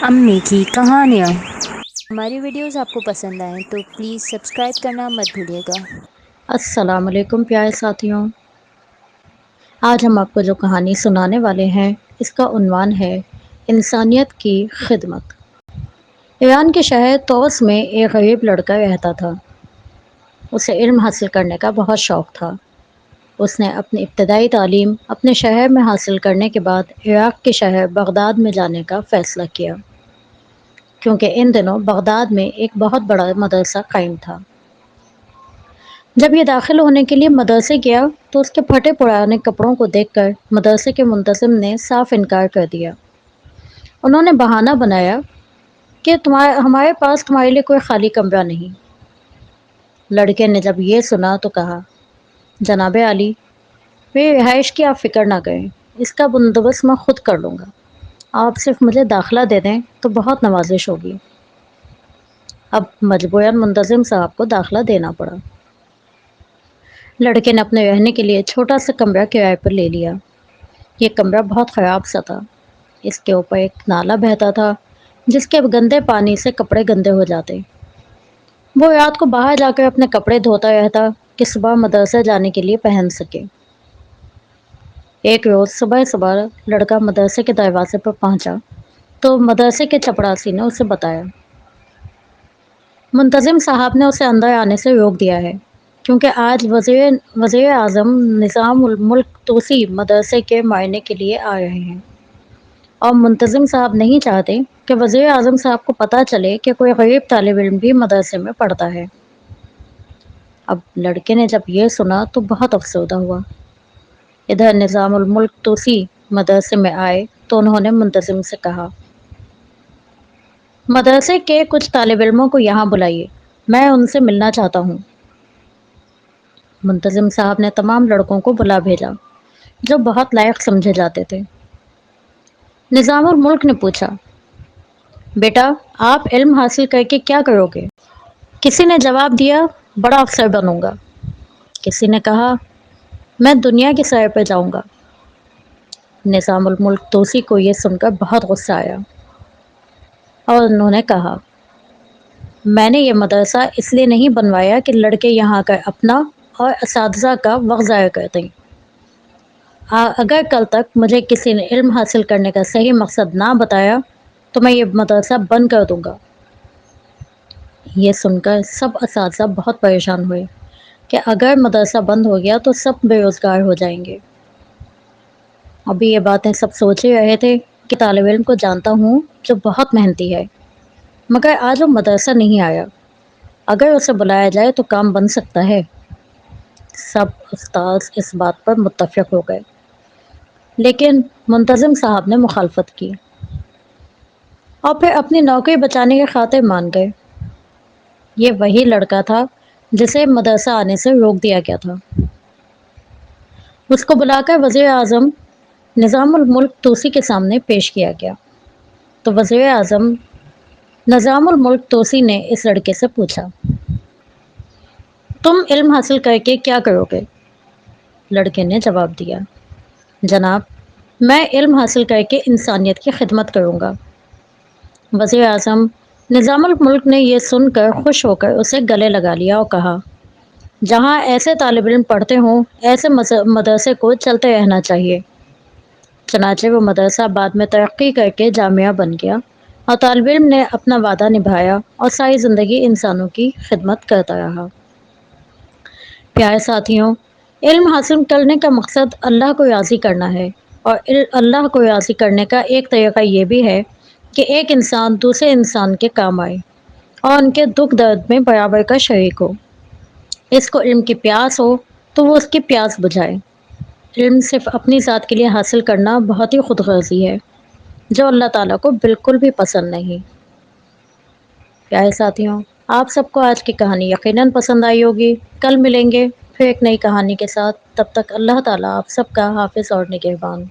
امی کی کہانیاں۔ ہماری ویڈیوز آپ کو پسند آئیں تو پلیز سبسکرائب کرنا مت بھولیے گا۔ السلام علیکم پیارے ساتھیوں، آج ہم آپ کو جو کہانی سنانے والے ہیں اس کا عنوان ہے انسانیت کی خدمت۔ ایران کے شہر طوس میں ایک غریب لڑکا رہتا تھا۔ اسے علم حاصل کرنے کا بہت شوق تھا۔ اس نے اپنی ابتدائی تعلیم اپنے شہر میں حاصل کرنے کے بعد عراق کے شہر بغداد میں جانے کا فیصلہ کیا، کیونکہ ان دنوں بغداد میں ایک بہت بڑا مدرسہ قائم تھا۔ جب یہ داخل ہونے کے لیے مدرسے گیا تو اس کے پھٹے پرانے کپڑوں کو دیکھ کر مدرسے کے منتظم نے صاف انکار کر دیا۔ انہوں نے بہانہ بنایا کہ ہمارے پاس تمہارے لیے کوئی خالی کمرہ نہیں۔ لڑکے نے جب یہ سنا تو کہا، جناب عالی، میری رہائش کی آپ فکر نہ کریں، اس کا بندوبست میں خود کر لوں گا، آپ صرف مجھے داخلہ دے دیں تو بہت نوازش ہوگی۔ اب مجبوراً منتظم صاحب کو داخلہ دینا پڑا۔ لڑکے نے اپنے رہنے کے لیے چھوٹا سا کمرہ کرائے پر لے لیا۔ یہ کمرہ بہت خراب سا تھا۔ اس کے اوپر ایک نالہ بہتا تھا جس کے گندے پانی سے کپڑے گندے ہو جاتے۔ وہ رات کو باہر جا کر اپنے کپڑے دھوتا رہتا کہ صبح مدرسہ جانے کے لیے پہن سکے۔ ایک روز صبح صبح لڑکا مدرسے کے دروازے پر پہنچا تو مدرسے کے چپڑاسی نے اسے بتایا، منتظم صاحب نے اسے اندر آنے سے روک دیا ہے کیونکہ آج وزیر اعظم نظام الملک توسی مدرسے کے معائنے کے لیے آ رہے ہیں، اور منتظم صاحب نہیں چاہتے کہ وزیر اعظم صاحب کو پتہ چلے کہ کوئی غریب طالب علم بھی مدرسے میں پڑھتا ہے۔ اب لڑکے نے جب یہ سنا تو بہت افسردہ ہوا۔ ادھر نظام الملک توسی مدرسے میں آئے تو انہوں نے منتظم سے کہا، مدرسے کے کچھ طالب علموں کو یہاں بلائیے، میں ان سے ملنا چاہتا ہوں۔ منتظم صاحب نے تمام لڑکوں کو بلا بھیجا جو بہت لائق سمجھے جاتے تھے۔ نظام الملک نے پوچھا، بیٹا آپ علم حاصل کر کے کیا کرو گے؟ کسی نے جواب دیا، بڑا افسر بنوں گا۔ کسی نے کہا، میں دنیا کی سیر پہ جاؤں گا۔ نظام الملک توسی کو یہ سن کر بہت غصہ آیا اور انہوں نے کہا، میں نے یہ مدرسہ اس لیے نہیں بنوایا کہ لڑکے یہاں کر اپنا اور اساتذہ کا وقت ضائع کرتے ہیں۔ اگر کل تک مجھے کسی نے علم حاصل کرنے کا صحیح مقصد نہ بتایا تو میں یہ مدرسہ بند کر دوں گا۔ یہ سن کر سب اساتذہ بہت پریشان ہوئے کہ اگر مدرسہ بند ہو گیا تو سب بے روزگار ہو جائیں گے۔ ابھی یہ باتیں سب سوچ ہی رہے تھے کہ طالب علم کو جانتا ہوں جو بہت محنتی ہے، مگر آج وہ مدرسہ نہیں آیا، اگر اسے بلایا جائے تو کام بن سکتا ہے۔ سب استاد اس بات پر متفق ہو گئے، لیکن منتظم صاحب نے مخالفت کی اور پھر اپنی نوکری بچانے کی خاطر مان گئے۔ یہ وہی لڑکا تھا جسے مدرسہ آنے سے روک دیا گیا تھا۔ اس کو بلا کر وزیر اعظم نظام الملک توسی کے سامنے پیش کیا گیا تو وزیر اعظم نظام الملک توسی نے اس لڑکے سے پوچھا، تم علم حاصل کر کے کیا کرو گے؟ لڑکے نے جواب دیا، جناب میں علم حاصل کر کے انسانیت کی خدمت کروں گا۔ وزیر اعظم نظام الملک نے یہ سن کر خوش ہو کر اسے گلے لگا لیا اور کہا، جہاں ایسے طالب علم پڑھتے ہوں ایسے مدرسے کو چلتے رہنا چاہیے۔ چنانچہ وہ مدرسہ بعد میں ترقی کر کے جامعہ بن گیا اور طالب علم نے اپنا وعدہ نبھایا اور ساری زندگی انسانوں کی خدمت کرتا رہا۔ پیارے ساتھیوں، علم حاصل کرنے کا مقصد اللہ کو راضی کرنا ہے، اور اللہ کو راضی کرنے کا ایک طریقہ یہ بھی ہے کہ ایک انسان دوسرے انسان کے کام آئے اور ان کے دکھ درد میں برابر کا شریک ہو۔ اس کو علم کی پیاس ہو تو وہ اس کی پیاس بجھائے۔ علم صرف اپنی ذات کے لیے حاصل کرنا بہت ہی خود غرضی ہے جو اللہ تعالیٰ کو بالکل بھی پسند نہیں۔ پیارے ساتھیوں، آپ سب کو آج کی کہانی یقیناً پسند آئی ہوگی۔ کل ملیں گے پھر ایک نئی کہانی کے ساتھ، تب تک اللہ تعالیٰ آپ سب کا حافظ اور نگہبان۔